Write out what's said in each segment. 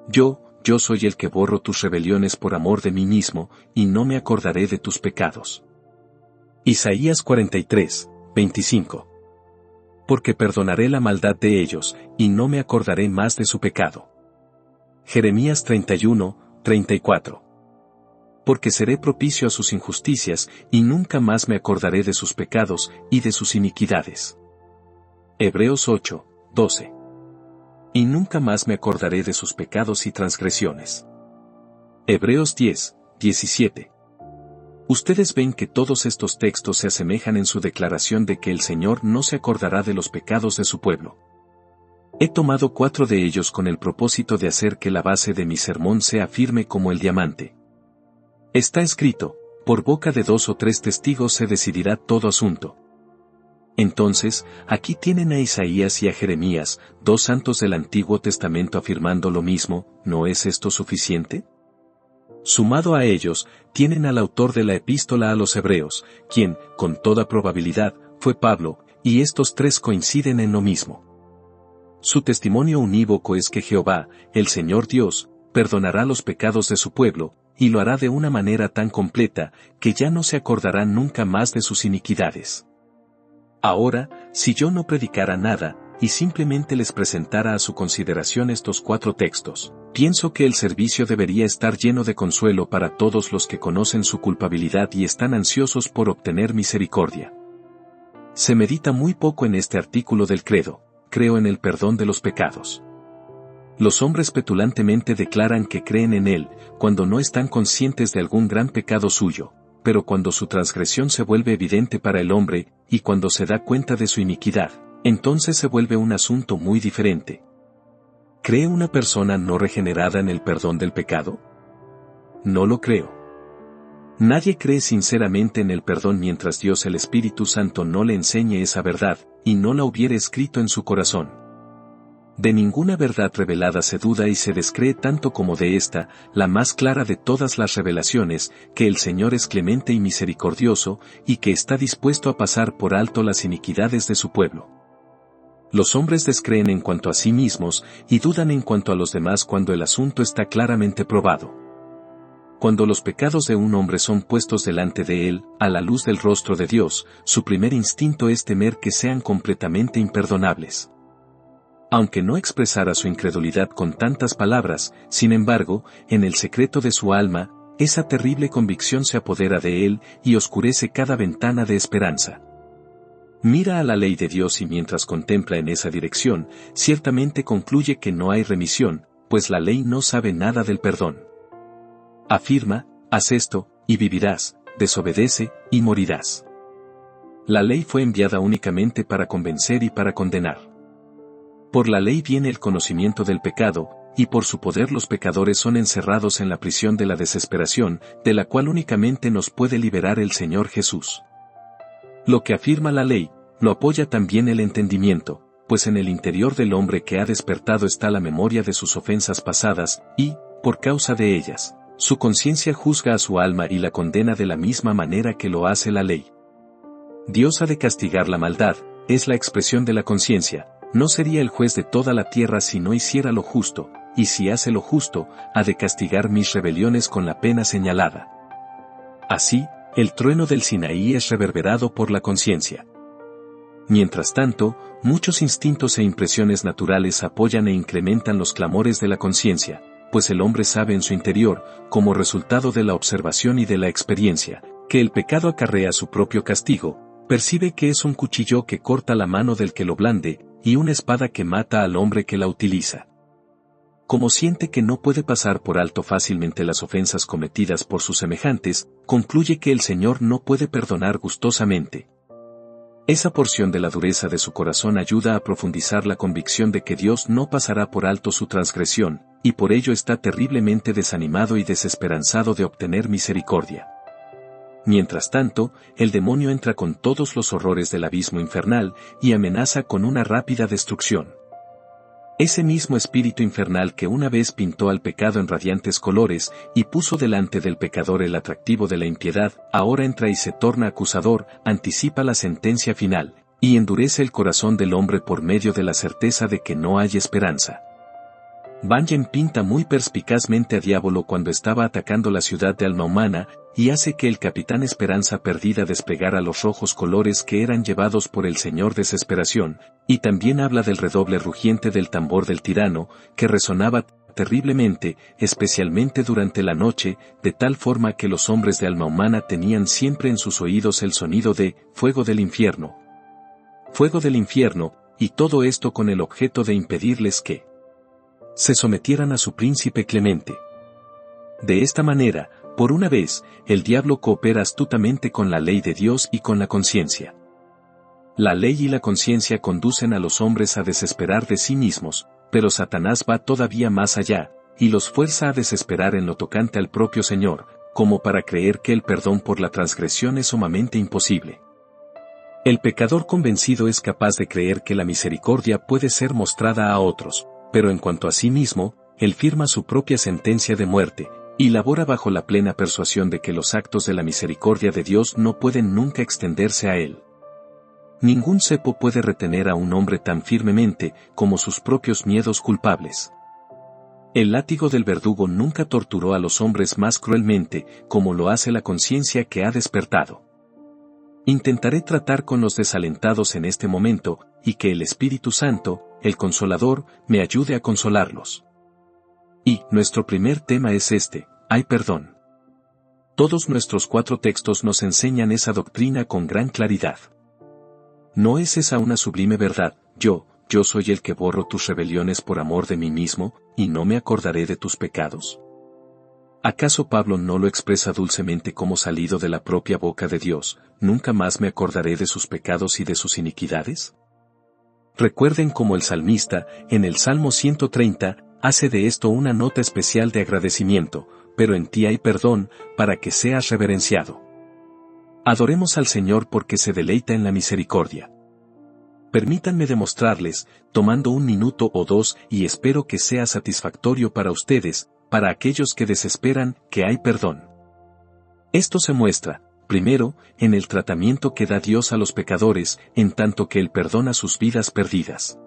Yo soy el que borro tus rebeliones por amor de mí mismo, y no me acordaré de tus pecados. Isaías 43, 25. Porque perdonaré la maldad de ellos, y no me acordaré más de su pecado. Jeremías 31, 34. Porque seré propicio a sus injusticias, y nunca más me acordaré de sus pecados y de sus iniquidades. Hebreos 8, 12. Y nunca más me acordaré de sus pecados y transgresiones. Hebreos 10, 17. Ustedes ven que todos estos textos se asemejan en su declaración de que el Señor no se acordará de los pecados de su pueblo. He tomado 4 de ellos con el propósito de hacer que la base de mi sermón sea firme como el diamante. Está escrito, por boca de 2 o 3 testigos se decidirá todo asunto. Entonces, aquí tienen a Isaías y a Jeremías, 2 santos del Antiguo Testamento afirmando lo mismo, ¿no es esto suficiente? Sumado a ellos, tienen al autor de la epístola a los Hebreos, quien, con toda probabilidad, fue Pablo, y estos 3 coinciden en lo mismo. Su testimonio unívoco es que Jehová, el Señor Dios, perdonará los pecados de su pueblo, y lo hará de una manera tan completa, que ya no se acordará nunca más de sus iniquidades. Ahora, si yo no predicara nada, y simplemente les presentara a su consideración estos 4 textos, pienso que el servicio debería estar lleno de consuelo para todos los que conocen su culpabilidad y están ansiosos por obtener misericordia. Se medita muy poco en este artículo del credo, creo en el perdón de los pecados. Los hombres petulantemente declaran que creen en él, cuando no están conscientes de algún gran pecado suyo, pero cuando su transgresión se vuelve evidente para el hombre, y cuando se da cuenta de su iniquidad, entonces se vuelve un asunto muy diferente. ¿Cree una persona no regenerada en el perdón del pecado? No lo creo. Nadie cree sinceramente en el perdón mientras Dios el Espíritu Santo no le enseñe esa verdad, y no la hubiere escrito en su corazón. De ninguna verdad revelada se duda y se descree tanto como de esta, la más clara de todas las revelaciones, que el Señor es clemente y misericordioso, y que está dispuesto a pasar por alto las iniquidades de su pueblo. Los hombres descreen en cuanto a sí mismos, y dudan en cuanto a los demás cuando el asunto está claramente probado. Cuando los pecados de un hombre son puestos delante de él, a la luz del rostro de Dios, su primer instinto es temer que sean completamente imperdonables. Aunque no expresara su incredulidad con tantas palabras, sin embargo, en el secreto de su alma, esa terrible convicción se apodera de él y oscurece cada ventana de esperanza. Mira a la ley de Dios y mientras contempla en esa dirección, ciertamente concluye que no hay remisión, pues la ley no sabe nada del perdón. Afirma, haz esto, y vivirás, desobedece, y morirás. La ley fue enviada únicamente para convencer y para condenar. Por la ley viene el conocimiento del pecado, y por su poder los pecadores son encerrados en la prisión de la desesperación, de la cual únicamente nos puede liberar el Señor Jesús. Lo que afirma la ley, lo apoya también el entendimiento, pues en el interior del hombre que ha despertado está la memoria de sus ofensas pasadas, y, por causa de ellas, su conciencia juzga a su alma y la condena de la misma manera que lo hace la ley. Dios ha de castigar la maldad, es la expresión de la conciencia. No sería el juez de toda la tierra si no hiciera lo justo, y si hace lo justo, ha de castigar mis rebeliones con la pena señalada. Así, el trueno del Sinaí es reverberado por la conciencia. Mientras tanto, muchos instintos e impresiones naturales apoyan e incrementan los clamores de la conciencia, pues el hombre sabe en su interior, como resultado de la observación y de la experiencia, que el pecado acarrea su propio castigo, percibe que es un cuchillo que corta la mano del que lo blande, y una espada que mata al hombre que la utiliza. Como siente que no puede pasar por alto fácilmente las ofensas cometidas por sus semejantes, concluye que el Señor no puede perdonar gustosamente. Esa porción de la dureza de su corazón ayuda a profundizar la convicción de que Dios no pasará por alto su transgresión, y por ello está terriblemente desanimado y desesperanzado de obtener misericordia. Mientras tanto, el demonio entra con todos los horrores del abismo infernal y amenaza con una rápida destrucción. Ese mismo espíritu infernal que una vez pintó al pecado en radiantes colores y puso delante del pecador el atractivo de la impiedad, ahora entra y se torna acusador, anticipa la sentencia final, y endurece el corazón del hombre por medio de la certeza de que no hay esperanza. Bunyan pinta muy perspicazmente a Diablo cuando estaba atacando la ciudad de Alma Humana, y hace que el Capitán Esperanza Perdida desplegara los rojos colores que eran llevados por el Señor Desesperación, y también habla del redoble rugiente del tambor del tirano, que resonaba terriblemente, especialmente durante la noche, de tal forma que los hombres de Alma Humana tenían siempre en sus oídos el sonido de fuego del infierno, y todo esto con el objeto de impedirles que se sometieran a su príncipe Clemente. De esta manera, por una vez, el diablo coopera astutamente con la ley de Dios y con la conciencia. La ley y la conciencia conducen a los hombres a desesperar de sí mismos, pero Satanás va todavía más allá, y los fuerza a desesperar en lo tocante al propio Señor, como para creer que el perdón por la transgresión es sumamente imposible. El pecador convencido es capaz de creer que la misericordia puede ser mostrada a otros, pero en cuanto a sí mismo, él firma su propia sentencia de muerte, y labora bajo la plena persuasión de que los actos de la misericordia de Dios no pueden nunca extenderse a él. Ningún cepo puede retener a un hombre tan firmemente como sus propios miedos culpables. El látigo del verdugo nunca torturó a los hombres más cruelmente como lo hace la conciencia que ha despertado. Intentaré tratar con los desalentados en este momento, y que el Espíritu Santo, el Consolador, me ayude a consolarlos. Y nuestro primer tema es este: hay perdón. Todos nuestros 4 textos nos enseñan esa doctrina con gran claridad. ¿No es esa una sublime verdad? Yo soy el que borro tus rebeliones por amor de mí mismo, y no me acordaré de tus pecados. ¿Acaso Pablo no lo expresa dulcemente como salido de la propia boca de Dios? ¿Nunca más me acordaré de sus pecados y de sus iniquidades? Recuerden cómo el salmista, en el Salmo 130, hace de esto una nota especial de agradecimiento: pero en ti hay perdón, para que seas reverenciado. Adoremos al Señor porque se deleita en la misericordia. Permítanme demostrarles, tomando 1 minuto o 2, y espero que sea satisfactorio para ustedes, para aquellos que desesperan, que hay perdón. Esto se muestra, primero, en el tratamiento que da Dios a los pecadores, en tanto que Él perdona sus vidas perdidas.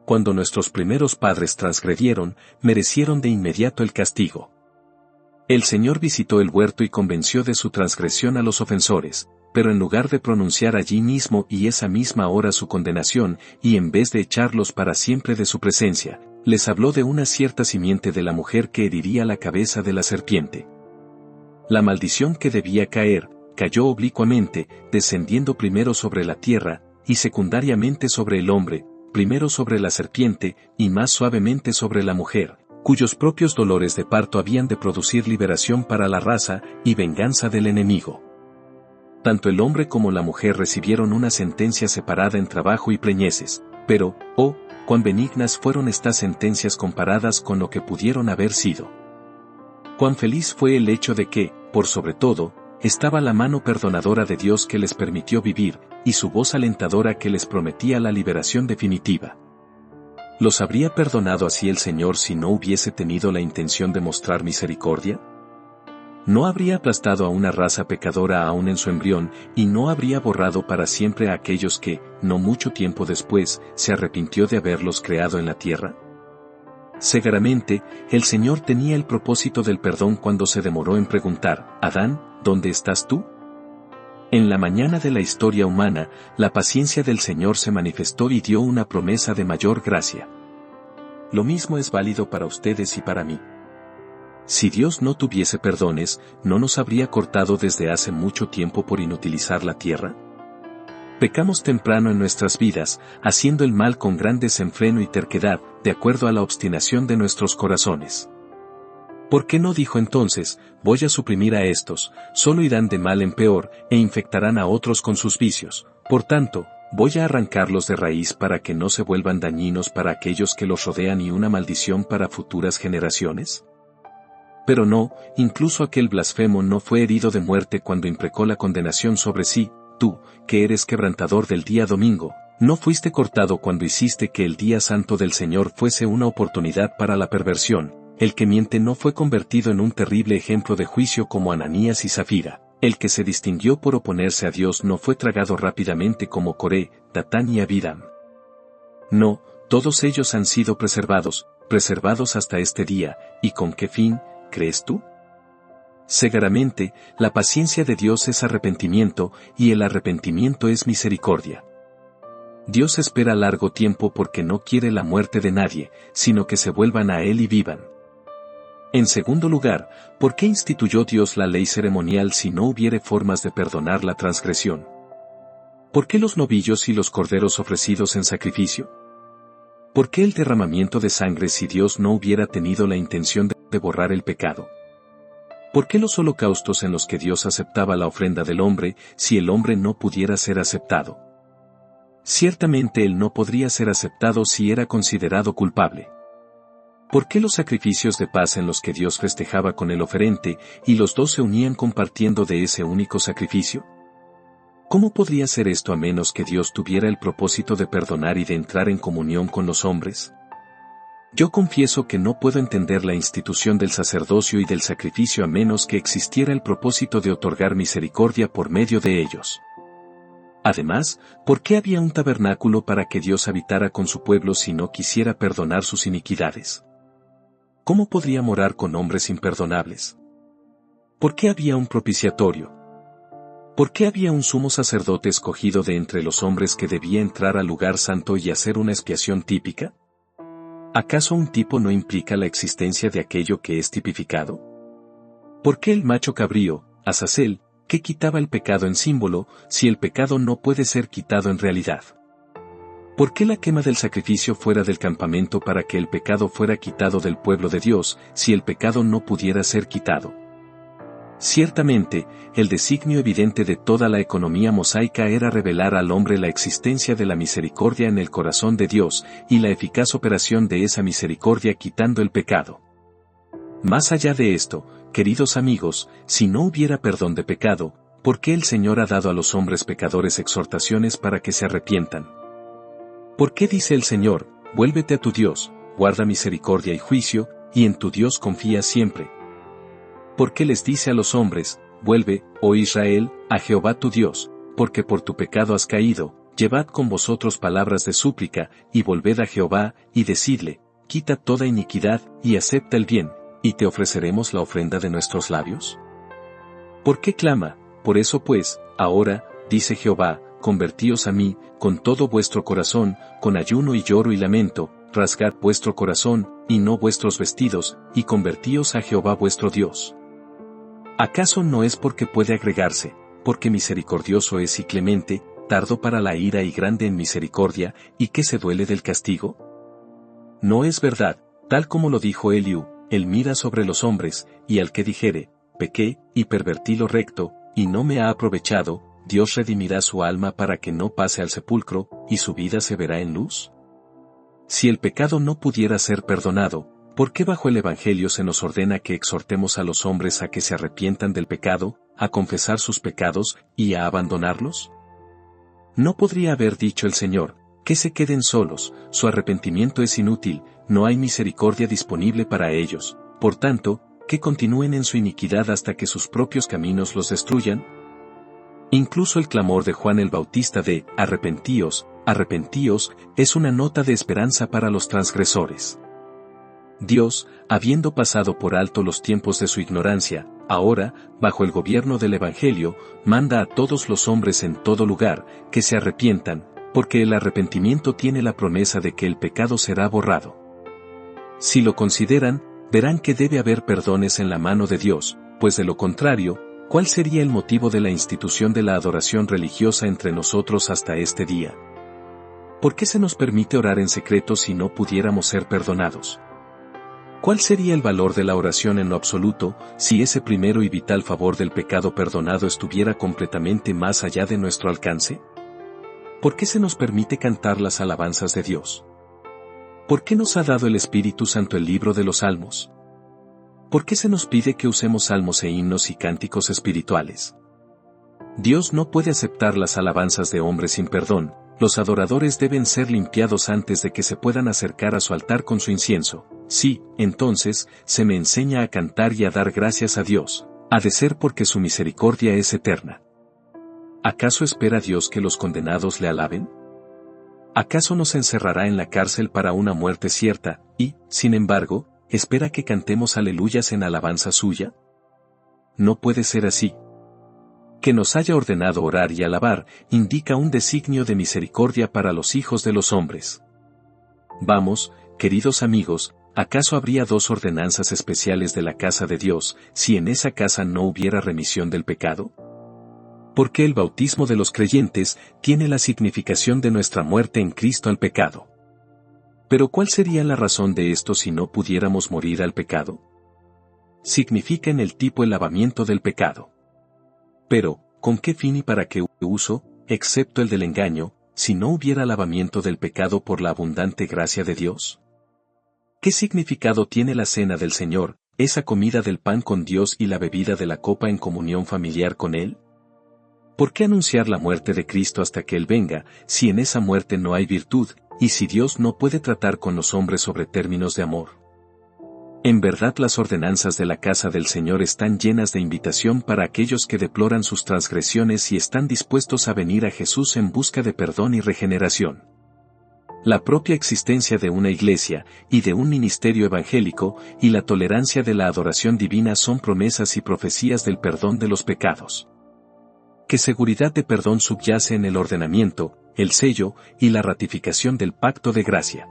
Cuando nuestros primeros padres transgredieron, merecieron de inmediato el castigo. El Señor visitó el huerto y convenció de su transgresión a los ofensores, pero en lugar de pronunciar allí mismo y esa misma hora su condenación, y en vez de echarlos para siempre de su presencia, les habló de una cierta simiente de la mujer que heriría la cabeza de la serpiente. La maldición que debía caer, cayó oblicuamente, descendiendo primero sobre la tierra, y secundariamente sobre el hombre, primero sobre la serpiente, y más suavemente sobre la mujer, cuyos propios dolores de parto habían de producir liberación para la raza, y venganza del enemigo. Tanto el hombre como la mujer recibieron una sentencia separada en trabajo y preñeces, pero, oh, cuán benignas fueron estas sentencias comparadas con lo que pudieron haber sido. Cuán feliz fue el hecho de que, por sobre todo, estaba la mano perdonadora de Dios que les permitió vivir, y su voz alentadora que les prometía la liberación definitiva. ¿Los habría perdonado así el Señor si no hubiese tenido la intención de mostrar misericordia? ¿No habría aplastado a una raza pecadora aún en su embrión, y no habría borrado para siempre a aquellos que, no mucho tiempo después, se arrepintió de haberlos creado en la tierra? Seguramente, el Señor tenía el propósito del perdón cuando se demoró en preguntar: Adán, ¿dónde estás tú? En la mañana de la historia humana, la paciencia del Señor se manifestó y dio una promesa de mayor gracia. Lo mismo es válido para ustedes y para mí. Si Dios no tuviese perdones, ¿no nos habría cortado desde hace mucho tiempo por inutilizar la tierra? Pecamos temprano en nuestras vidas, haciendo el mal con gran desenfreno y terquedad, de acuerdo a la obstinación de nuestros corazones. ¿Por qué no dijo entonces: voy a suprimir a estos, solo irán de mal en peor, e infectarán a otros con sus vicios? Por tanto, voy a arrancarlos de raíz para que no se vuelvan dañinos para aquellos que los rodean y una maldición para futuras generaciones. Pero no, incluso aquel blasfemo no fue herido de muerte cuando imprecó la condenación sobre sí. Tú, que eres quebrantador del día domingo, no fuiste cortado cuando hiciste que el día santo del Señor fuese una oportunidad para la perversión. El que miente no fue convertido en un terrible ejemplo de juicio como Ananías y Zafira. El que se distinguió por oponerse a Dios no fue tragado rápidamente como Coré, Datán y Abiram. No, todos ellos han sido preservados, preservados hasta este día, ¿y con qué fin, crees tú? Seguramente, la paciencia de Dios es arrepentimiento, y el arrepentimiento es misericordia. Dios espera largo tiempo porque no quiere la muerte de nadie, sino que se vuelvan a Él y vivan. En segundo lugar, ¿por qué instituyó Dios la ley ceremonial si no hubiere formas de perdonar la transgresión? ¿Por qué los novillos y los corderos ofrecidos en sacrificio? ¿Por qué el derramamiento de sangre si Dios no hubiera tenido la intención de borrar el pecado? ¿Por qué los holocaustos en los que Dios aceptaba la ofrenda del hombre si el hombre no pudiera ser aceptado? Ciertamente él no podría ser aceptado si era considerado culpable. ¿Por qué los sacrificios de paz en los que Dios festejaba con el oferente y los dos se unían compartiendo de ese único sacrificio? ¿Cómo podría ser esto a menos que Dios tuviera el propósito de perdonar y de entrar en comunión con los hombres? Yo confieso que no puedo entender la institución del sacerdocio y del sacrificio a menos que existiera el propósito de otorgar misericordia por medio de ellos. Además, ¿por qué había un tabernáculo para que Dios habitara con su pueblo si no quisiera perdonar sus iniquidades? ¿Cómo podría morar con hombres imperdonables? ¿Por qué había un propiciatorio? ¿Por qué había un sumo sacerdote escogido de entre los hombres que debía entrar al lugar santo y hacer una expiación típica? ¿Acaso un tipo no implica la existencia de aquello que es tipificado? ¿Por qué el macho cabrío, Azazel, que quitaba el pecado en símbolo, si el pecado no puede ser quitado en realidad? ¿Por qué la quema del sacrificio fuera del campamento para que el pecado fuera quitado del pueblo de Dios, si el pecado no pudiera ser quitado? Ciertamente, el designio evidente de toda la economía mosaica era revelar al hombre la existencia de la misericordia en el corazón de Dios, y la eficaz operación de esa misericordia quitando el pecado. Más allá de esto, queridos amigos, si no hubiera perdón de pecado, ¿por qué el Señor ha dado a los hombres pecadores exhortaciones para que se arrepientan? ¿Por qué dice el Señor, vuélvete a tu Dios, guarda misericordia y juicio, y en tu Dios confía siempre? ¿Por qué les dice a los hombres, vuelve, oh Israel, a Jehová tu Dios, porque por tu pecado has caído, llevad con vosotros palabras de súplica, y volved a Jehová, y decidle, quita toda iniquidad, y acepta el bien, y te ofreceremos la ofrenda de nuestros labios? ¿Por qué clama? Por eso pues, ahora, dice Jehová, convertíos a mí, con todo vuestro corazón, con ayuno y lloro y lamento, rasgad vuestro corazón, y no vuestros vestidos, y convertíos a Jehová vuestro Dios. ¿Acaso no es porque puede agregarse, porque misericordioso es y clemente, tardo para la ira y grande en misericordia, y que se duele del castigo? No es verdad, tal como lo dijo Eliú, él mira sobre los hombres, y al que dijere, pequé, y pervertí lo recto, y no me ha aprovechado, Dios redimirá su alma para que no pase al sepulcro, y su vida se verá en luz. Si el pecado no pudiera ser perdonado, ¿por qué bajo el Evangelio se nos ordena que exhortemos a los hombres a que se arrepientan del pecado, a confesar sus pecados, y a abandonarlos? ¿No podría haber dicho el Señor, que se queden solos, su arrepentimiento es inútil, no hay misericordia disponible para ellos, por tanto, que continúen en su iniquidad hasta que sus propios caminos los destruyan? Incluso el clamor de Juan el Bautista de, arrepentíos, arrepentíos, es una nota de esperanza para los transgresores. Dios, habiendo pasado por alto los tiempos de su ignorancia, ahora, bajo el gobierno del Evangelio, manda a todos los hombres en todo lugar, que se arrepientan, porque el arrepentimiento tiene la promesa de que el pecado será borrado. Si lo consideran, verán que debe haber perdones en la mano de Dios, pues de lo contrario, ¿cuál sería el motivo de la institución de la adoración religiosa entre nosotros hasta este día? ¿Por qué se nos permite orar en secreto si no pudiéramos ser perdonados? ¿Cuál sería el valor de la oración en lo absoluto, si ese primero y vital favor del pecado perdonado estuviera completamente más allá de nuestro alcance? ¿Por qué se nos permite cantar las alabanzas de Dios? ¿Por qué nos ha dado el Espíritu Santo el libro de los Salmos? ¿Por qué se nos pide que usemos salmos e himnos y cánticos espirituales? Dios no puede aceptar las alabanzas de hombres sin perdón, los adoradores deben ser limpiados antes de que se puedan acercar a su altar con su incienso. Sí, entonces, se me enseña a cantar y a dar gracias a Dios, ha de ser porque su misericordia es eterna. ¿Acaso espera Dios que los condenados le alaben? ¿Acaso nos encerrará en la cárcel para una muerte cierta, y, sin embargo, espera que cantemos aleluyas en alabanza suya? No puede ser así. Que nos haya ordenado orar y alabar, indica un designio de misericordia para los hijos de los hombres. Vamos, queridos amigos, ¿acaso habría dos ordenanzas especiales de la casa de Dios, si en esa casa no hubiera remisión del pecado? Porque el bautismo de los creyentes tiene la significación de nuestra muerte en Cristo al pecado. Pero ¿cuál sería la razón de esto si no pudiéramos morir al pecado? Significa en el tipo el lavamiento del pecado. Pero, ¿con qué fin y para qué uso, excepto el del engaño, si no hubiera lavamiento del pecado por la abundante gracia de Dios? ¿Qué significado tiene la cena del Señor, esa comida del pan con Dios y la bebida de la copa en comunión familiar con Él? ¿Por qué anunciar la muerte de Cristo hasta que Él venga, si en esa muerte no hay virtud, y si Dios no puede tratar con los hombres sobre términos de amor? En verdad las ordenanzas de la casa del Señor están llenas de invitación para aquellos que deploran sus transgresiones y están dispuestos a venir a Jesús en busca de perdón y regeneración. La propia existencia de una iglesia, y de un ministerio evangélico, y la tolerancia de la adoración divina son promesas y profecías del perdón de los pecados. ¿Qué seguridad de perdón subyace en el ordenamiento, el sello, y la ratificación del pacto de gracia?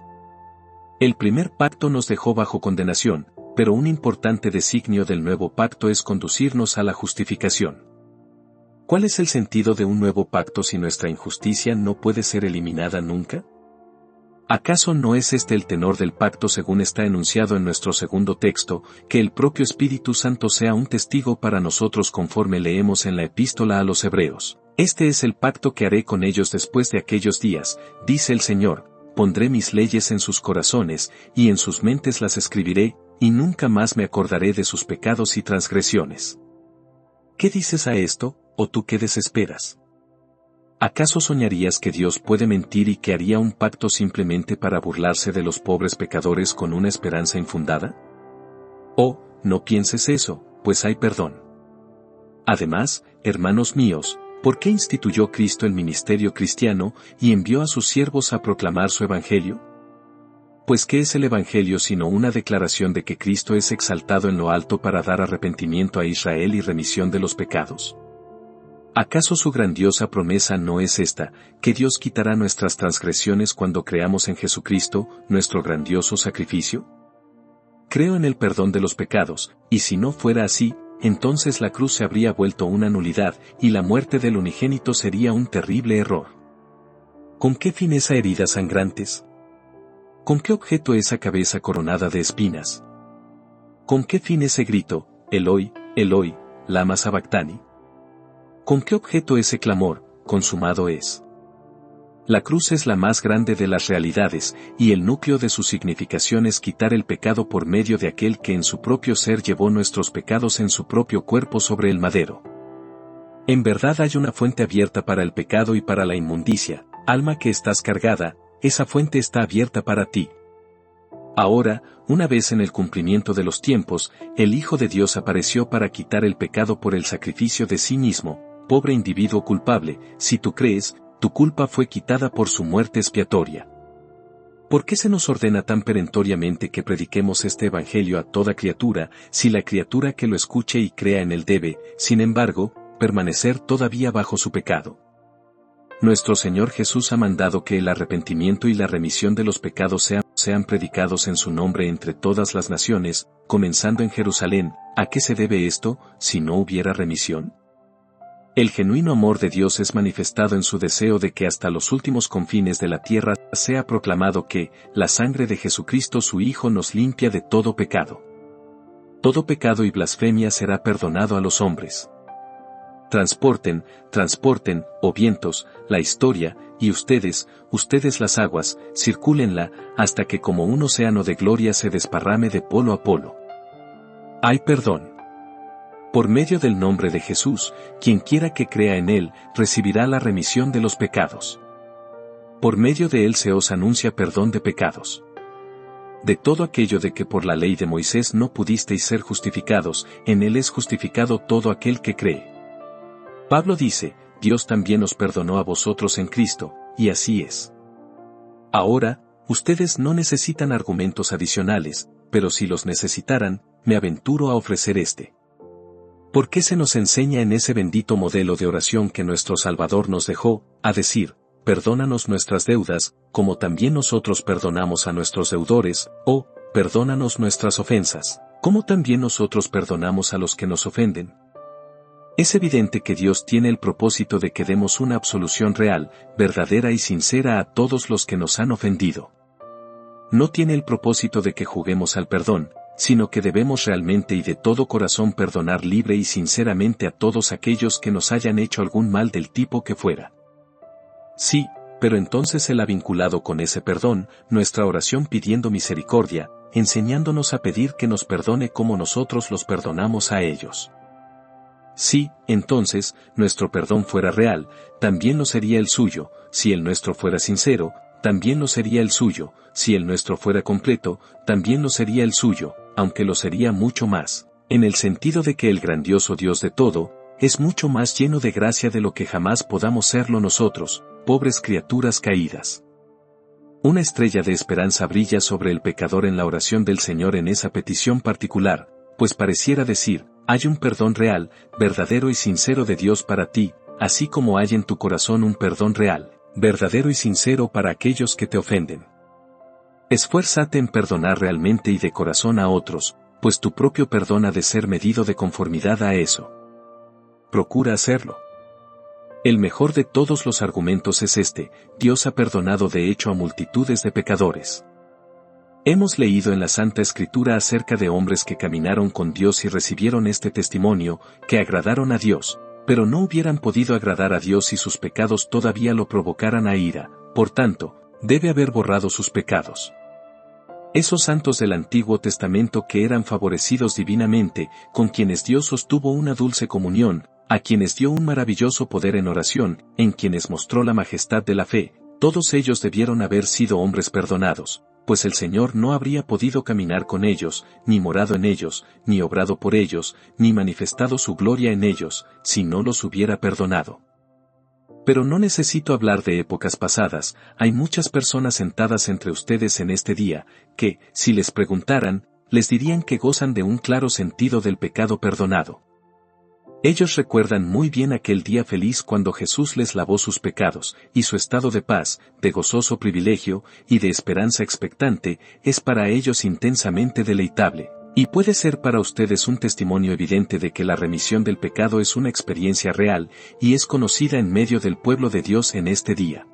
El primer pacto nos dejó bajo condenación, pero un importante designio del nuevo pacto es conducirnos a la justificación. ¿Cuál es el sentido de un nuevo pacto si nuestra injusticia no puede ser eliminada nunca? ¿Acaso no es este el tenor del pacto según está enunciado en nuestro segundo texto, que el propio Espíritu Santo sea un testigo para nosotros conforme leemos en la epístola a los Hebreos? Este es el pacto que haré con ellos después de aquellos días, dice el Señor. Pondré mis leyes en sus corazones, y en sus mentes las escribiré, y nunca más me acordaré de sus pecados y transgresiones. ¿Qué dices a esto, o tú qué desesperas? ¿Acaso soñarías que Dios puede mentir y que haría un pacto simplemente para burlarse de los pobres pecadores con una esperanza infundada? Oh, no pienses eso, pues hay perdón. Además, hermanos míos, ¿por qué instituyó Cristo el ministerio cristiano y envió a sus siervos a proclamar su evangelio? Pues ¿qué es el evangelio sino una declaración de que Cristo es exaltado en lo alto para dar arrepentimiento a Israel y remisión de los pecados? ¿Acaso su grandiosa promesa no es esta, que Dios quitará nuestras transgresiones cuando creamos en Jesucristo, nuestro grandioso sacrificio? Creo en el perdón de los pecados, y si no fuera así, entonces la cruz se habría vuelto una nulidad, y la muerte del unigénito sería un terrible error. ¿Con qué fin esa herida sangrantes? ¿Con qué objeto esa cabeza coronada de espinas? ¿Con qué fin ese grito, Eloi, Eloi, lama sabactani? ¿Con qué objeto ese clamor, consumado es? La cruz es la más grande de las realidades, y el núcleo de su significación es quitar el pecado por medio de aquel que en su propio ser llevó nuestros pecados en su propio cuerpo sobre el madero. En verdad hay una fuente abierta para el pecado y para la inmundicia, alma que estás cargada, esa fuente está abierta para ti. Ahora, una vez en el cumplimiento de los tiempos, el Hijo de Dios apareció para quitar el pecado por el sacrificio de sí mismo. Pobre individuo culpable, si tú crees, tu culpa fue quitada por su muerte expiatoria. ¿Por qué se nos ordena tan perentoriamente que prediquemos este evangelio a toda criatura, si la criatura que lo escuche y crea en él debe, sin embargo, permanecer todavía bajo su pecado? Nuestro Señor Jesús ha mandado que el arrepentimiento y la remisión de los pecados sean predicados en su nombre entre todas las naciones, comenzando en Jerusalén. ¿A qué se debe esto, si no hubiera remisión? El genuino amor de Dios es manifestado en su deseo de que hasta los últimos confines de la tierra sea proclamado que la sangre de Jesucristo su Hijo nos limpia de todo pecado. Todo pecado y blasfemia será perdonado a los hombres. Transporten, oh vientos, la historia, y ustedes las aguas, circúlenla, hasta que como un océano de gloria se desparrame de polo a polo. Hay perdón. Por medio del nombre de Jesús, quien quiera que crea en él, recibirá la remisión de los pecados. Por medio de él se os anuncia perdón de pecados. De todo aquello de que por la ley de Moisés no pudisteis ser justificados, en él es justificado todo aquel que cree. Pablo dice, Dios también os perdonó a vosotros en Cristo, y así es. Ahora, Ustedes no necesitan argumentos adicionales, pero si los necesitaran, me aventuro a ofrecer este. ¿Por qué se nos enseña en ese bendito modelo de oración que nuestro Salvador nos dejó, a decir, perdónanos nuestras deudas, como también nosotros perdonamos a nuestros deudores, o, perdónanos nuestras ofensas, como también nosotros perdonamos a los que nos ofenden? Es evidente que Dios tiene el propósito de que demos una absolución real, verdadera y sincera a todos los que nos han ofendido. No tiene el propósito de que juguemos al perdón, sino que debemos realmente y de todo corazón perdonar libre y sinceramente a todos aquellos que nos hayan hecho algún mal del tipo que fuera. Sí, pero entonces Él ha vinculado con ese perdón nuestra oración pidiendo misericordia, enseñándonos a pedir que nos perdone como nosotros los perdonamos a ellos. Si, entonces, nuestro perdón fuera real, también lo sería el suyo; si el nuestro fuera sincero, también lo sería el suyo; si el nuestro fuera completo, también lo sería el suyo, aunque lo sería mucho más, en el sentido de que el grandioso Dios de todo, es mucho más lleno de gracia de lo que jamás podamos serlo nosotros, pobres criaturas caídas. Una estrella de esperanza brilla sobre el pecador en la oración del Señor en esa petición particular, pues pareciera decir, hay un perdón real, verdadero y sincero de Dios para ti, así como hay en tu corazón un perdón real, verdadero y sincero para aquellos que te ofenden. Esfuérzate en perdonar realmente y de corazón a otros, pues tu propio perdón ha de ser medido de conformidad a eso. Procura hacerlo. El mejor de todos los argumentos es este: Dios ha perdonado de hecho a multitudes de pecadores. Hemos leído en la Santa Escritura acerca de hombres que caminaron con Dios y recibieron este testimonio, que agradaron a Dios, pero no hubieran podido agradar a Dios si sus pecados todavía lo provocaran a ira; por tanto, debe haber borrado sus pecados. Esos santos del Antiguo Testamento que eran favorecidos divinamente, con quienes Dios sostuvo una dulce comunión, a quienes dio un maravilloso poder en oración, en quienes mostró la majestad de la fe, todos ellos debieron haber sido hombres perdonados, pues el Señor no habría podido caminar con ellos, ni morado en ellos, ni obrado por ellos, ni manifestado su gloria en ellos, si no los hubiera perdonado. Pero no necesito hablar de épocas pasadas; hay muchas personas sentadas entre ustedes en este día, que, si les preguntaran, les dirían que gozan de un claro sentido del pecado perdonado. Ellos recuerdan muy bien aquel día feliz cuando Jesús les lavó sus pecados, y su estado de paz, de gozoso privilegio, y de esperanza expectante, es para ellos intensamente deleitable, y puede ser para ustedes un testimonio evidente de que la remisión del pecado es una experiencia real, y es conocida en medio del pueblo de Dios en este día.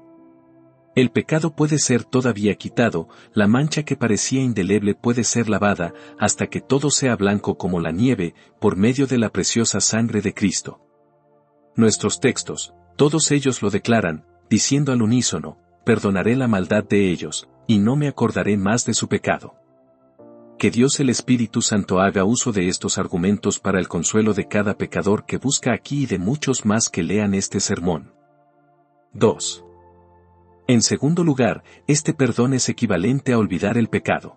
El pecado puede ser todavía quitado, la mancha que parecía indeleble puede ser lavada, hasta que todo sea blanco como la nieve, por medio de la preciosa sangre de Cristo. Nuestros textos, todos ellos lo declaran, diciendo al unísono: perdonaré la maldad de ellos, y no me acordaré más de su pecado. Que Dios el Espíritu Santo haga uso de estos argumentos para el consuelo de cada pecador que busca aquí y de muchos más que lean este sermón. 2. En segundo lugar, este perdón es equivalente a olvidar el pecado.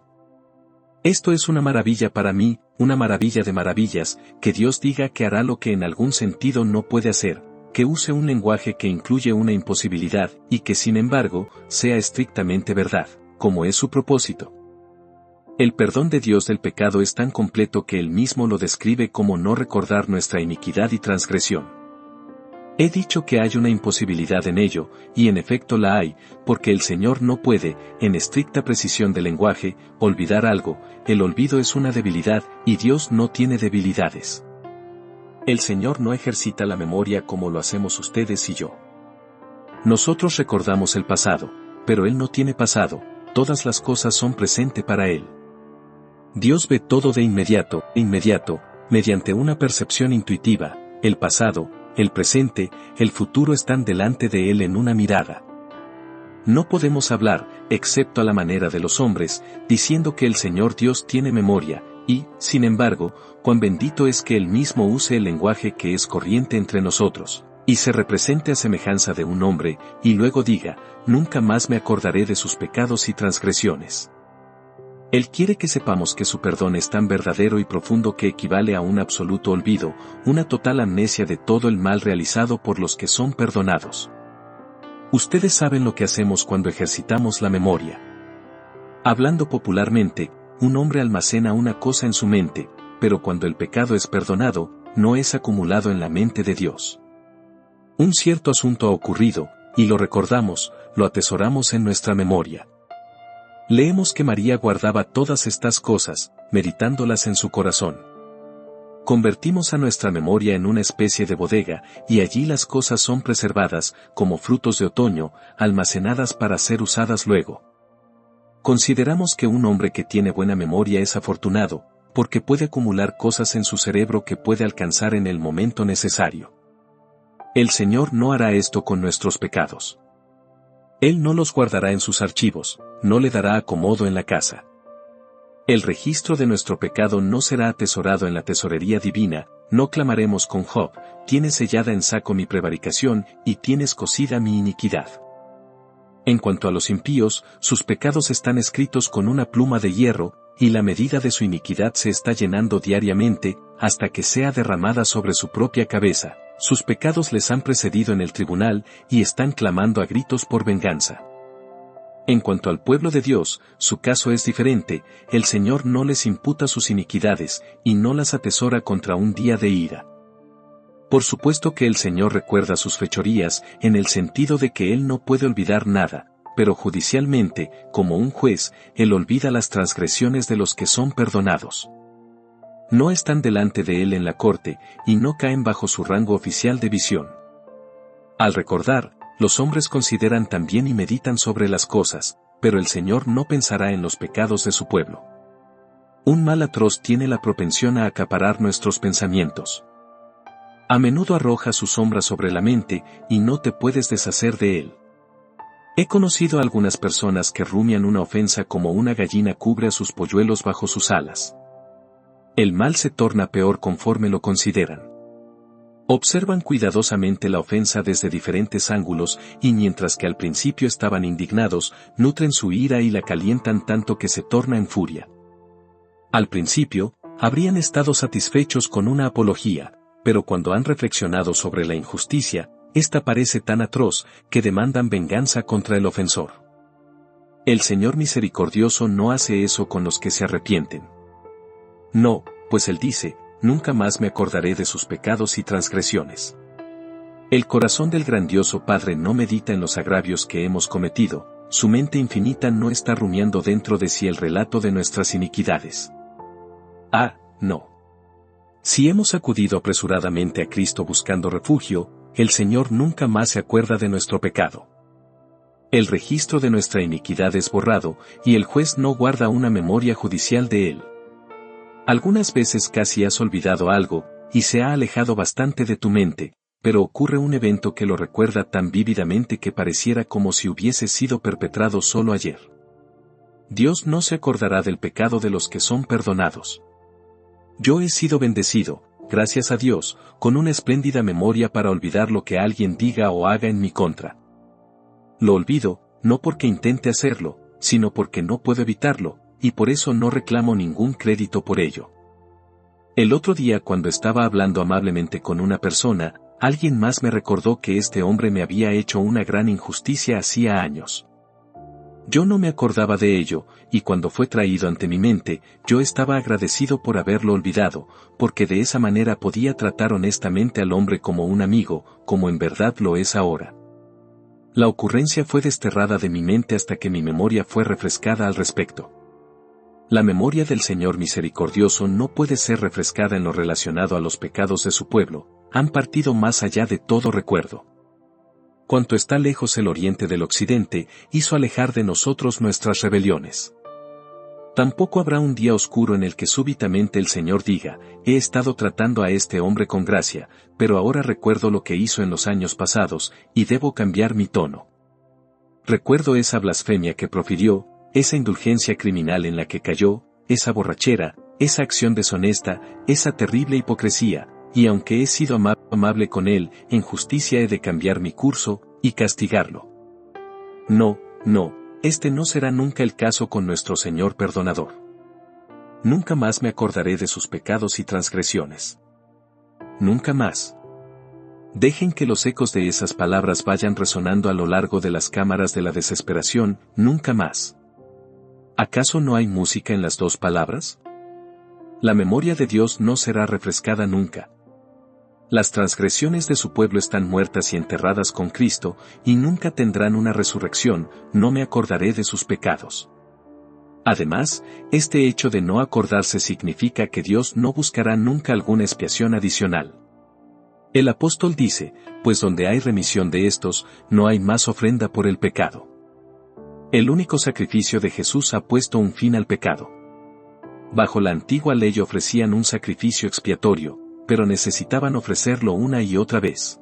Esto es una maravilla para mí, una maravilla de maravillas, que Dios diga que hará lo que en algún sentido no puede hacer, que use un lenguaje que incluye una imposibilidad, y que sin embargo, sea estrictamente verdad, como es su propósito. El perdón de Dios del pecado es tan completo que Él mismo lo describe como no recordar nuestra iniquidad y transgresión. He dicho que hay una imposibilidad en ello, y en efecto la hay, porque el Señor no puede, en estricta precisión del lenguaje, olvidar algo; el olvido es una debilidad, y Dios no tiene debilidades. El Señor no ejercita la memoria como lo hacemos ustedes y yo. Nosotros recordamos el pasado, pero Él no tiene pasado; todas las cosas son presente para Él. Dios ve todo de inmediato, mediante una percepción intuitiva; el pasado, el presente, el futuro están delante de Él en una mirada. No podemos hablar, excepto a la manera de los hombres, diciendo que el Señor Dios tiene memoria, y, sin embargo, cuán bendito es que Él mismo use el lenguaje que es corriente entre nosotros, y se represente a semejanza de un hombre, y luego diga: nunca más me acordaré de sus pecados y transgresiones. Él quiere que sepamos que su perdón es tan verdadero y profundo que equivale a un absoluto olvido, una total amnesia de todo el mal realizado por los que son perdonados. Ustedes saben lo que hacemos cuando ejercitamos la memoria. Hablando popularmente, un hombre almacena una cosa en su mente, pero cuando el pecado es perdonado, no es acumulado en la mente de Dios. Un cierto asunto ha ocurrido, y lo recordamos, lo atesoramos en nuestra memoria. Leemos que María guardaba todas estas cosas, meditándolas en su corazón. Convertimos a nuestra memoria en una especie de bodega, y allí las cosas son preservadas, como frutos de otoño, almacenadas para ser usadas luego. Consideramos que un hombre que tiene buena memoria es afortunado, porque puede acumular cosas en su cerebro que puede alcanzar en el momento necesario. El Señor no hará esto con nuestros pecados. Él no los guardará en sus archivos, no le dará acomodo en la casa. El registro de nuestro pecado no será atesorado en la tesorería divina, no clamaremos con Job, tienes sellada en saco mi prevaricación, y tienes cosida mi iniquidad. En cuanto a los impíos, sus pecados están escritos con una pluma de hierro, y la medida de su iniquidad se está llenando diariamente, hasta que sea derramada sobre su propia cabeza. Sus pecados les han precedido en el tribunal, y están clamando a gritos por venganza. En cuanto al pueblo de Dios, su caso es diferente, el Señor no les imputa sus iniquidades, y no las atesora contra un día de ira. Por supuesto que el Señor recuerda sus fechorías, en el sentido de que Él no puede olvidar nada, pero judicialmente, como un juez, Él olvida las transgresiones de los que son perdonados. No están delante de Él en la corte, y no caen bajo su rango oficial de visión. Al recordar, los hombres consideran también y meditan sobre las cosas, pero el Señor no pensará en los pecados de su pueblo. Un mal atroz tiene la propensión a acaparar nuestros pensamientos. A menudo arroja su sombra sobre la mente, y no te puedes deshacer de él. He conocido a algunas personas que rumian una ofensa como una gallina cubre a sus polluelos bajo sus alas. El mal se torna peor conforme lo consideran. Observan cuidadosamente la ofensa desde diferentes ángulos, y mientras que al principio estaban indignados, nutren su ira y la calientan tanto que se torna en furia. Al principio, habrían estado satisfechos con una apología, pero cuando han reflexionado sobre la injusticia, esta parece tan atroz, que demandan venganza contra el ofensor. El Señor misericordioso no hace eso con los que se arrepienten. No, pues Él dice, nunca más me acordaré de sus pecados y transgresiones. El corazón del grandioso Padre no medita en los agravios que hemos cometido, su mente infinita no está rumiando dentro de sí el relato de nuestras iniquidades. Ah, no. Si hemos acudido apresuradamente a Cristo buscando refugio, el Señor nunca más se acuerda de nuestro pecado. El registro de nuestra iniquidad es borrado, y el juez no guarda una memoria judicial de él. Algunas veces casi has olvidado algo, y se ha alejado bastante de tu mente, pero ocurre un evento que lo recuerda tan vívidamente que pareciera como si hubiese sido perpetrado solo ayer. Dios no se acordará del pecado de los que son perdonados. Yo he sido bendecido, gracias a Dios, con una espléndida memoria para olvidar lo que alguien diga o haga en mi contra. Lo olvido, no porque intente hacerlo, sino porque no puedo evitarlo, y por eso no reclamo ningún crédito por ello. El otro día cuando estaba hablando amablemente con una persona, alguien más me recordó que este hombre me había hecho una gran injusticia hacía años. Yo no me acordaba de ello, y cuando fue traído ante mi mente, yo estaba agradecido por haberlo olvidado, porque de esa manera podía tratar honestamente al hombre como un amigo, como en verdad lo es ahora. La ocurrencia fue desterrada de mi mente hasta que mi memoria fue refrescada al respecto. La memoria del Señor misericordioso no puede ser refrescada en lo relacionado a los pecados de su pueblo, han partido más allá de todo recuerdo. Cuanto está lejos el oriente del occidente, hizo alejar de nosotros nuestras rebeliones. Tampoco habrá un día oscuro en el que súbitamente el Señor diga, he estado tratando a este hombre con gracia, pero ahora recuerdo lo que hizo en los años pasados, y debo cambiar mi tono. Recuerdo esa blasfemia que profirió, esa indulgencia criminal en la que cayó, esa borrachera, esa acción deshonesta, esa terrible hipocresía, y aunque he sido amable con él, en justicia he de cambiar mi curso, y castigarlo. No, este no será nunca el caso con nuestro Señor perdonador. Nunca más me acordaré de sus pecados y transgresiones. Nunca más. Dejen que los ecos de esas palabras vayan resonando a lo largo de las cámaras de la desesperación, nunca más. ¿Acaso no hay música en las dos palabras? La memoria de Dios no será refrescada nunca. Las transgresiones de su pueblo están muertas y enterradas con Cristo, y nunca tendrán una resurrección, no me acordaré de sus pecados. Además, este hecho de no acordarse significa que Dios no buscará nunca alguna expiación adicional. El apóstol dice, pues donde hay remisión de estos, no hay más ofrenda por el pecado. El único sacrificio de Jesús ha puesto un fin al pecado. Bajo la antigua ley ofrecían un sacrificio expiatorio, pero necesitaban ofrecerlo una y otra vez.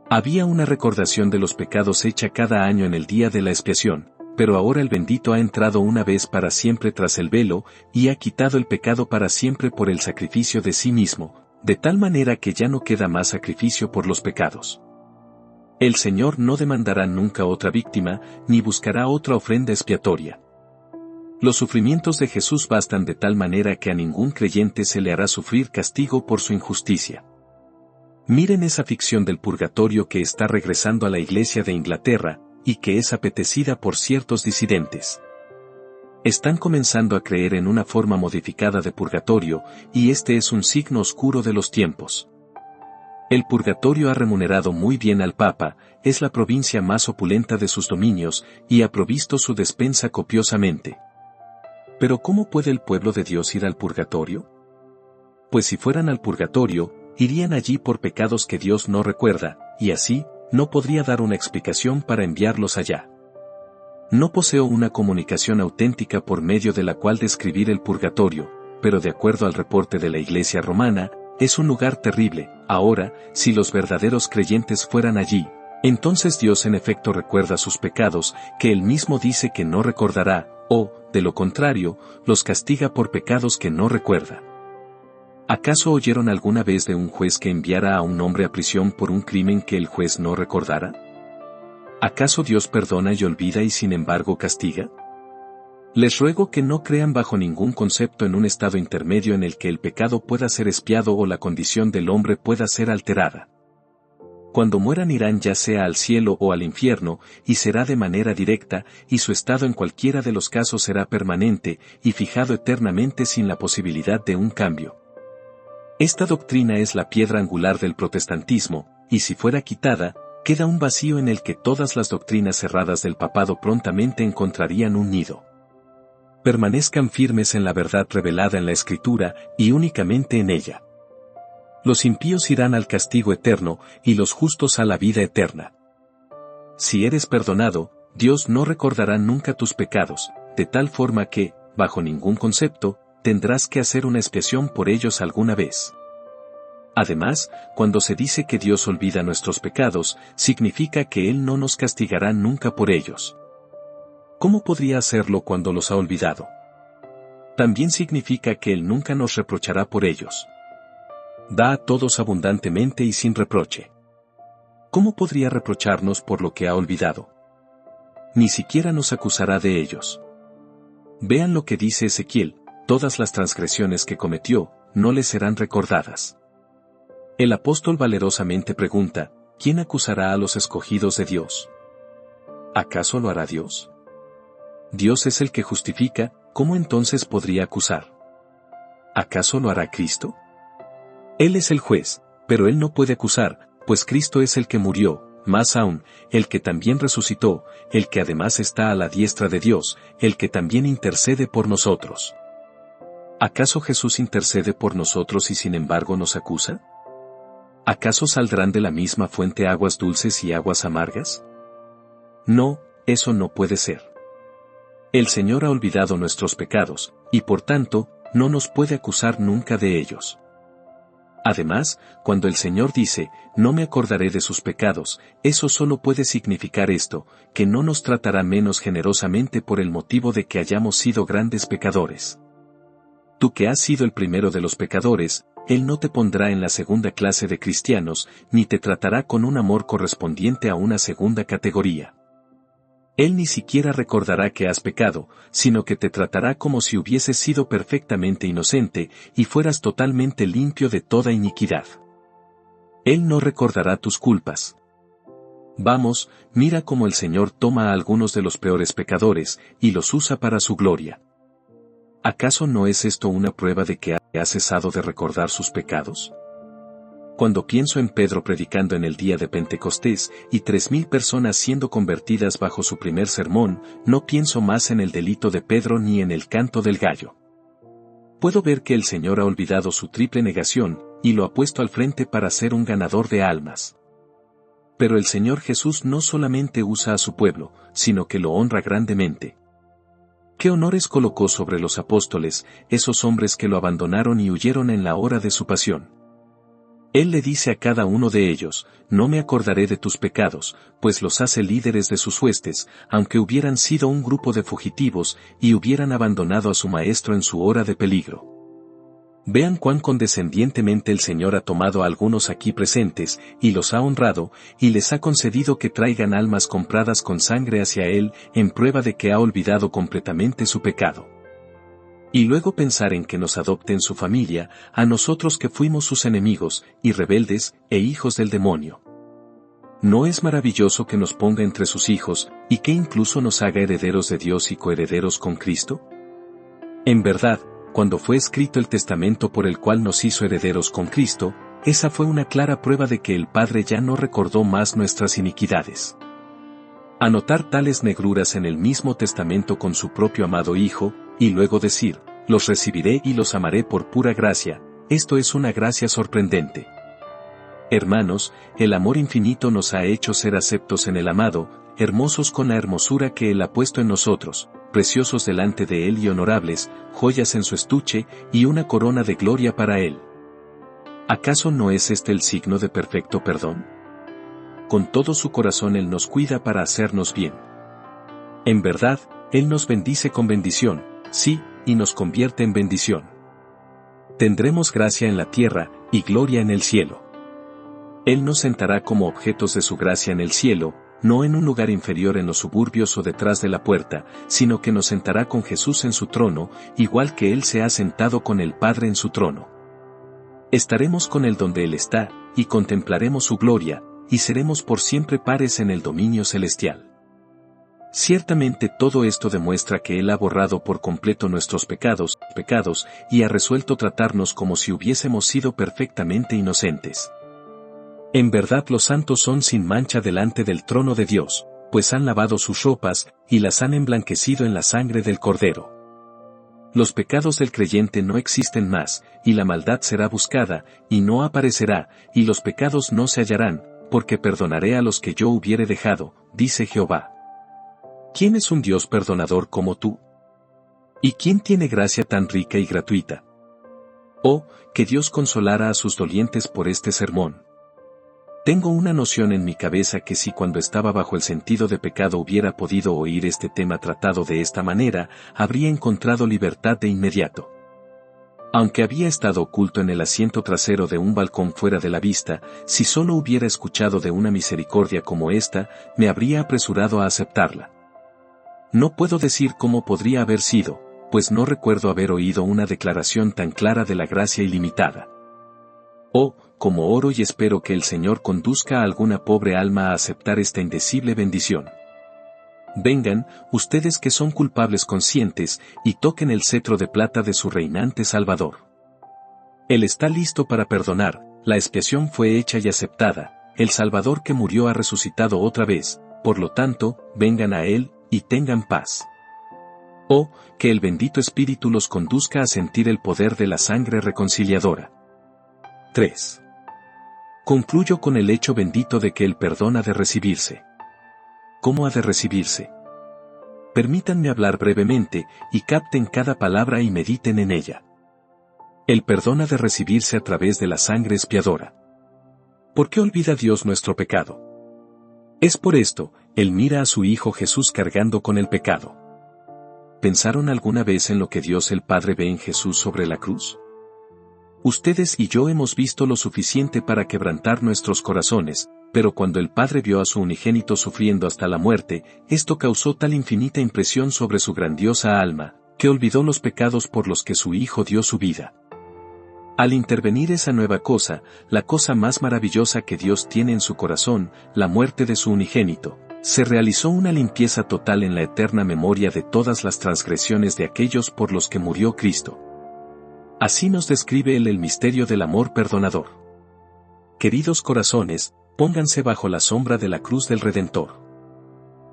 Había una recordación de los pecados hecha cada año en el día de la expiación, pero ahora el bendito ha entrado una vez para siempre tras el velo, y ha quitado el pecado para siempre por el sacrificio de sí mismo, de tal manera que ya no queda más sacrificio por los pecados. El Señor no demandará nunca otra víctima, ni buscará otra ofrenda expiatoria. Los sufrimientos de Jesús bastan de tal manera que a ningún creyente se le hará sufrir castigo por su injusticia. Miren esa ficción del purgatorio que está regresando a la Iglesia de Inglaterra, y que es apetecida por ciertos disidentes. Están comenzando a creer en una forma modificada de purgatorio, y este es un signo oscuro de los tiempos. El purgatorio ha remunerado muy bien al Papa, es la provincia más opulenta de sus dominios, y ha provisto su despensa copiosamente. Pero ¿cómo puede el pueblo de Dios ir al purgatorio? Pues si fueran al purgatorio, irían allí por pecados que Dios no recuerda, y así, no podría dar una explicación para enviarlos allá. No poseo una comunicación auténtica por medio de la cual describir el purgatorio, pero de acuerdo al reporte de la Iglesia romana, es un lugar terrible. Ahora, si los verdaderos creyentes fueran allí, entonces Dios en efecto recuerda sus pecados, que Él mismo dice que no recordará, o, de lo contrario, los castiga por pecados que no recuerda. ¿Acaso oyeron alguna vez de un juez que enviara a un hombre a prisión por un crimen que el juez no recordara? ¿Acaso Dios perdona y olvida y sin embargo castiga? Les ruego que no crean bajo ningún concepto en un estado intermedio en el que el pecado pueda ser expiado o la condición del hombre pueda ser alterada. Cuando mueran irán ya sea al cielo o al infierno, y será de manera directa, y su estado en cualquiera de los casos será permanente, y fijado eternamente sin la posibilidad de un cambio. Esta doctrina es la piedra angular del protestantismo, y si fuera quitada, queda un vacío en el que todas las doctrinas cerradas del papado prontamente encontrarían un nido. Permanezcan firmes en la verdad revelada en la Escritura, y únicamente en ella. Los impíos irán al castigo eterno, y los justos a la vida eterna. Si eres perdonado, Dios no recordará nunca tus pecados, de tal forma que, bajo ningún concepto, tendrás que hacer una expiación por ellos alguna vez. Además, cuando se dice que Dios olvida nuestros pecados, significa que Él no nos castigará nunca por ellos. ¿Cómo podría hacerlo cuando los ha olvidado? También significa que Él nunca nos reprochará por ellos. Da a todos abundantemente y sin reproche. ¿Cómo podría reprocharnos por lo que ha olvidado? Ni siquiera nos acusará de ellos. Vean lo que dice Ezequiel: todas las transgresiones que cometió, no le serán recordadas. El apóstol valerosamente pregunta: ¿quién acusará a los escogidos de Dios? ¿Acaso lo hará Dios? Dios es el que justifica, ¿cómo entonces podría acusar? ¿Acaso lo hará Cristo? Él es el juez, pero Él no puede acusar, pues Cristo es el que murió, más aún, el que también resucitó, el que además está a la diestra de Dios, el que también intercede por nosotros. ¿Acaso Jesús intercede por nosotros y sin embargo nos acusa? ¿Acaso saldrán de la misma fuente aguas dulces y aguas amargas? No, eso no puede ser. El Señor ha olvidado nuestros pecados, y por tanto, no nos puede acusar nunca de ellos. Además, cuando el Señor dice, no me acordaré de sus pecados, eso solo puede significar esto, que no nos tratará menos generosamente por el motivo de que hayamos sido grandes pecadores. Tú que has sido el primero de los pecadores, Él no te pondrá en la segunda clase de cristianos, ni te tratará con un amor correspondiente a una segunda categoría. Él ni siquiera recordará que has pecado, sino que te tratará como si hubieses sido perfectamente inocente, y fueras totalmente limpio de toda iniquidad. Él no recordará tus culpas. Vamos, mira cómo el Señor toma a algunos de los peores pecadores, y los usa para su gloria. ¿Acaso no es esto una prueba de que ha cesado de recordar sus pecados? Cuando pienso en Pedro predicando en el día de Pentecostés y 3.000 personas siendo convertidas bajo su primer sermón, no pienso más en el delito de Pedro ni en el canto del gallo. Puedo ver que el Señor ha olvidado su triple negación, y lo ha puesto al frente para ser un ganador de almas. Pero el Señor Jesús no solamente usa a su pueblo, sino que lo honra grandemente. ¿Qué honores colocó sobre los apóstoles, esos hombres que lo abandonaron y huyeron en la hora de su pasión? Él le dice a cada uno de ellos, no me acordaré de tus pecados, pues los hace líderes de sus huestes, aunque hubieran sido un grupo de fugitivos y hubieran abandonado a su maestro en su hora de peligro. Vean cuán condescendientemente el Señor ha tomado a algunos aquí presentes, y los ha honrado, y les ha concedido que traigan almas compradas con sangre hacia Él, en prueba de que ha olvidado completamente su pecado. Y luego pensar en que nos adopte en su familia, a nosotros que fuimos sus enemigos, y rebeldes, e hijos del demonio. ¿No es maravilloso que nos ponga entre sus hijos, y que incluso nos haga herederos de Dios y coherederos con Cristo? En verdad, cuando fue escrito el testamento por el cual nos hizo herederos con Cristo, esa fue una clara prueba de que el Padre ya no recordó más nuestras iniquidades. Anotar tales negruras en el mismo testamento con su propio amado Hijo, y luego decir, los recibiré y los amaré por pura gracia, esto es una gracia sorprendente. Hermanos, el amor infinito nos ha hecho ser aceptos en el amado, hermosos con la hermosura que Él ha puesto en nosotros, preciosos delante de Él y honorables, joyas en su estuche, y una corona de gloria para Él. ¿Acaso no es este el signo de perfecto perdón? Con todo su corazón Él nos cuida para hacernos bien. En verdad, Él nos bendice con bendición, sí, y nos convierte en bendición. Tendremos gracia en la tierra, y gloria en el cielo. Él nos sentará como objetos de su gracia en el cielo, no en un lugar inferior en los suburbios o detrás de la puerta, sino que nos sentará con Jesús en su trono, igual que Él se ha sentado con el Padre en su trono. Estaremos con Él donde Él está, y contemplaremos su gloria, y seremos por siempre pares en el dominio celestial. Ciertamente todo esto demuestra que Él ha borrado por completo nuestros pecados, y ha resuelto tratarnos como si hubiésemos sido perfectamente inocentes. En verdad los santos son sin mancha delante del trono de Dios, pues han lavado sus ropas, y las han emblanquecido en la sangre del Cordero. Los pecados del creyente no existen más, y la maldad será buscada, y no aparecerá, y los pecados no se hallarán, porque perdonaré a los que yo hubiere dejado, dice Jehová. ¿Quién es un Dios perdonador como tú? ¿Y quién tiene gracia tan rica y gratuita? Oh, que Dios consolara a sus dolientes por este sermón. Tengo una noción en mi cabeza que si cuando estaba bajo el sentido de pecado hubiera podido oír este tema tratado de esta manera, habría encontrado libertad de inmediato. Aunque había estado oculto en el asiento trasero de un balcón fuera de la vista, si solo hubiera escuchado de una misericordia como esta, me habría apresurado a aceptarla. No puedo decir cómo podría haber sido, pues no recuerdo haber oído una declaración tan clara de la gracia ilimitada. Oh, como oro y espero que el Señor conduzca a alguna pobre alma a aceptar esta indecible bendición. Vengan, ustedes que son culpables conscientes, y toquen el cetro de plata de su reinante Salvador. Él está listo para perdonar, la expiación fue hecha y aceptada, el Salvador que murió ha resucitado otra vez, por lo tanto, vengan a Él, y tengan paz. Oh, que el bendito Espíritu los conduzca a sentir el poder de la sangre reconciliadora. 3. Concluyo con el hecho bendito de que el perdón ha de recibirse. ¿Cómo ha de recibirse? Permítanme hablar brevemente, y capten cada palabra y mediten en ella. El perdón ha de recibirse a través de la sangre expiadora. ¿Por qué olvida Dios nuestro pecado? Es por esto, Él mira a su Hijo Jesús cargando con el pecado. ¿Pensaron alguna vez en lo que Dios el Padre ve en Jesús sobre la cruz? Ustedes y yo hemos visto lo suficiente para quebrantar nuestros corazones, pero cuando el Padre vio a su unigénito sufriendo hasta la muerte, esto causó tal infinita impresión sobre su grandiosa alma, que olvidó los pecados por los que su Hijo dio su vida. Al intervenir esa nueva cosa, la cosa más maravillosa que Dios tiene en su corazón, la muerte de su unigénito, se realizó una limpieza total en la eterna memoria de todas las transgresiones de aquellos por los que murió Cristo. Así nos describe Él el misterio del amor perdonador. Queridos corazones, pónganse bajo la sombra de la cruz del Redentor.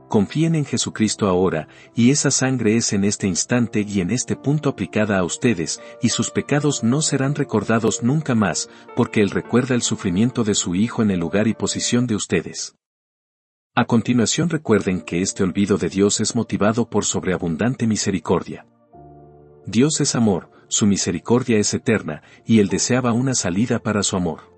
Confíen en Jesucristo ahora, y esa sangre es en este instante y en este punto aplicada a ustedes, y sus pecados no serán recordados nunca más, porque Él recuerda el sufrimiento de su Hijo en el lugar y posición de ustedes. A continuación recuerden que este olvido de Dios es motivado por sobreabundante misericordia. Dios es amor, su misericordia es eterna, y Él deseaba una salida para su amor.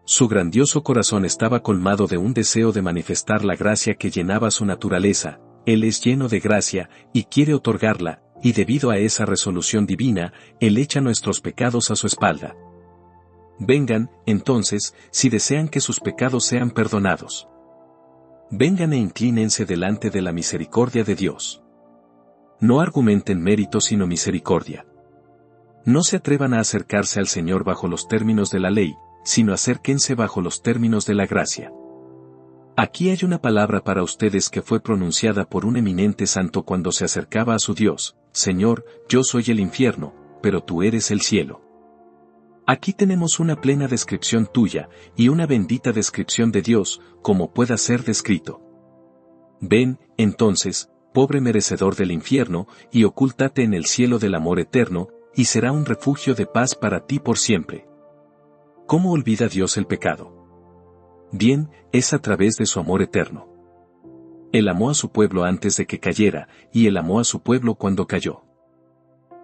Su grandioso corazón estaba colmado de un deseo de manifestar la gracia que llenaba su naturaleza. Él es lleno de gracia, y quiere otorgarla, y debido a esa resolución divina, Él echa nuestros pecados a su espalda. Vengan, entonces, si desean que sus pecados sean perdonados. Vengan e inclínense delante de la misericordia de Dios. No argumenten mérito sino misericordia. No se atrevan a acercarse al Señor bajo los términos de la ley, sino acérquense bajo los términos de la gracia. Aquí hay una palabra para ustedes que fue pronunciada por un eminente santo cuando se acercaba a su Dios: Señor, yo soy el infierno, pero tú eres el cielo. Aquí tenemos una plena descripción tuya, y una bendita descripción de Dios, como pueda ser descrito. Ven, entonces, pobre merecedor del infierno, y ocúltate en el cielo del amor eterno, y será un refugio de paz para ti por siempre. ¿Cómo olvida Dios el pecado? Bien, es a través de su amor eterno. Él amó a su pueblo antes de que cayera, y Él amó a su pueblo cuando cayó.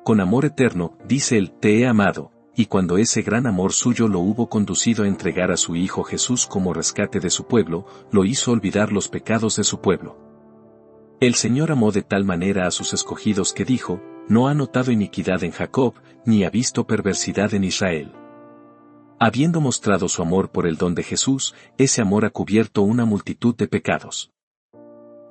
Con amor eterno, dice Él, te he amado, y cuando ese gran amor suyo lo hubo conducido a entregar a su Hijo Jesús como rescate de su pueblo, lo hizo olvidar los pecados de su pueblo. El Señor amó de tal manera a sus escogidos que dijo: no ha notado iniquidad en Jacob, ni ha visto perversidad en Israel. Habiendo mostrado su amor por el don de Jesús, ese amor ha cubierto una multitud de pecados.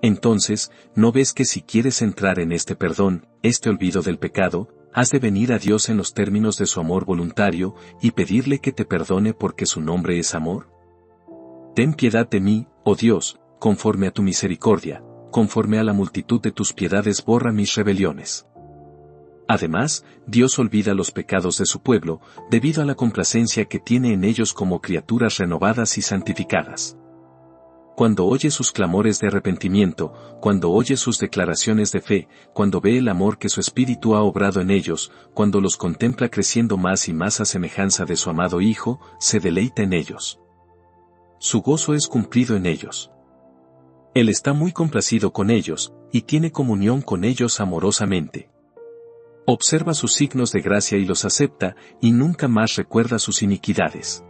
Entonces, ¿no ves que si quieres entrar en este perdón, este olvido del pecado, has de venir a Dios en los términos de su amor voluntario, y pedirle que te perdone porque su nombre es amor? Ten piedad de mí, oh Dios, conforme a tu misericordia, conforme a la multitud de tus piedades borra mis rebeliones. Además, Dios olvida los pecados de su pueblo, debido a la complacencia que tiene en ellos como criaturas renovadas y santificadas. Cuando oye sus clamores de arrepentimiento, cuando oye sus declaraciones de fe, cuando ve el amor que su Espíritu ha obrado en ellos, cuando los contempla creciendo más y más a semejanza de su amado Hijo, se deleita en ellos. Su gozo es cumplido en ellos. Él está muy complacido con ellos, y tiene comunión con ellos amorosamente. Observa sus signos de gracia y los acepta, y nunca más recuerda sus iniquidades.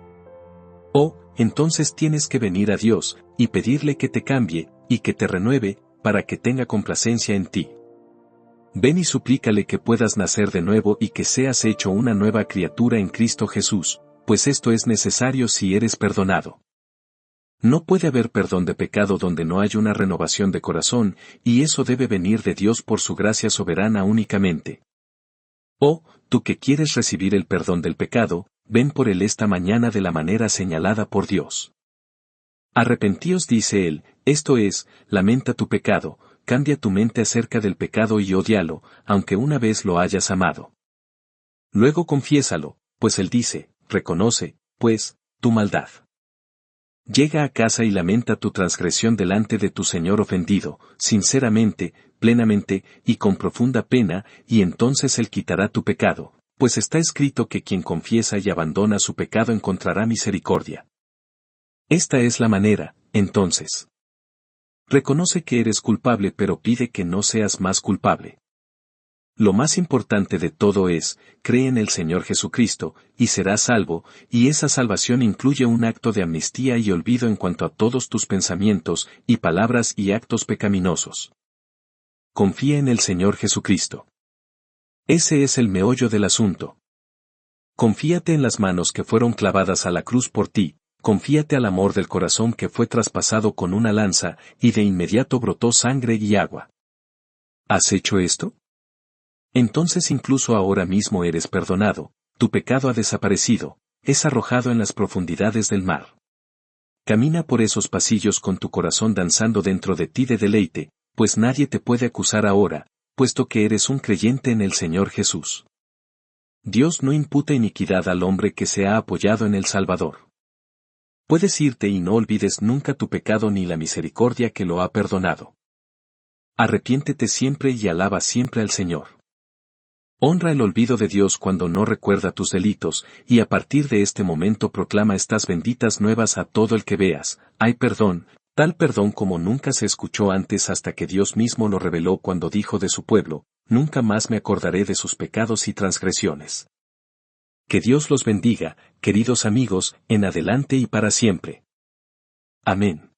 Oh, entonces tienes que venir a Dios, y pedirle que te cambie, y que te renueve, para que tenga complacencia en ti. Ven y suplícale que puedas nacer de nuevo y que seas hecho una nueva criatura en Cristo Jesús, pues esto es necesario si eres perdonado. No puede haber perdón de pecado donde no hay una renovación de corazón, y eso debe venir de Dios por su gracia soberana únicamente. Oh, tú que quieres recibir el perdón del pecado, ven por él esta mañana de la manera señalada por Dios. Arrepentíos, dice Él, esto es, lamenta tu pecado, cambia tu mente acerca del pecado y ódialo, aunque una vez lo hayas amado. Luego confiésalo, pues Él dice, reconoce, pues, tu maldad. Llega a casa y lamenta tu transgresión delante de tu Señor ofendido, sinceramente, plenamente, y con profunda pena, y entonces Él quitará tu pecado, pues está escrito que quien confiesa y abandona su pecado encontrará misericordia. Esta es la manera, entonces. Reconoce que eres culpable pero pide que no seas más culpable. Lo más importante de todo es, cree en el Señor Jesucristo, y serás salvo, y esa salvación incluye un acto de amnistía y olvido en cuanto a todos tus pensamientos, y palabras y actos pecaminosos. Confía en el Señor Jesucristo. Ese es el meollo del asunto. Confíate en las manos que fueron clavadas a la cruz por ti, confíate al amor del corazón que fue traspasado con una lanza, y de inmediato brotó sangre y agua. ¿Has hecho esto? Entonces incluso ahora mismo eres perdonado, tu pecado ha desaparecido, es arrojado en las profundidades del mar. Camina por esos pasillos con tu corazón danzando dentro de ti de deleite, pues nadie te puede acusar ahora, puesto que eres un creyente en el Señor Jesús. Dios no imputa iniquidad al hombre que se ha apoyado en el Salvador. Puedes irte y no olvides nunca tu pecado ni la misericordia que lo ha perdonado. Arrepiéntete siempre y alaba siempre al Señor. Honra el olvido de Dios cuando no recuerda tus delitos, y a partir de este momento proclama estas benditas nuevas a todo el que veas. Hay perdón, tal perdón como nunca se escuchó antes hasta que Dios mismo lo reveló cuando dijo de su pueblo, nunca más me acordaré de sus pecados y transgresiones. Que Dios los bendiga, queridos amigos, en adelante y para siempre. Amén.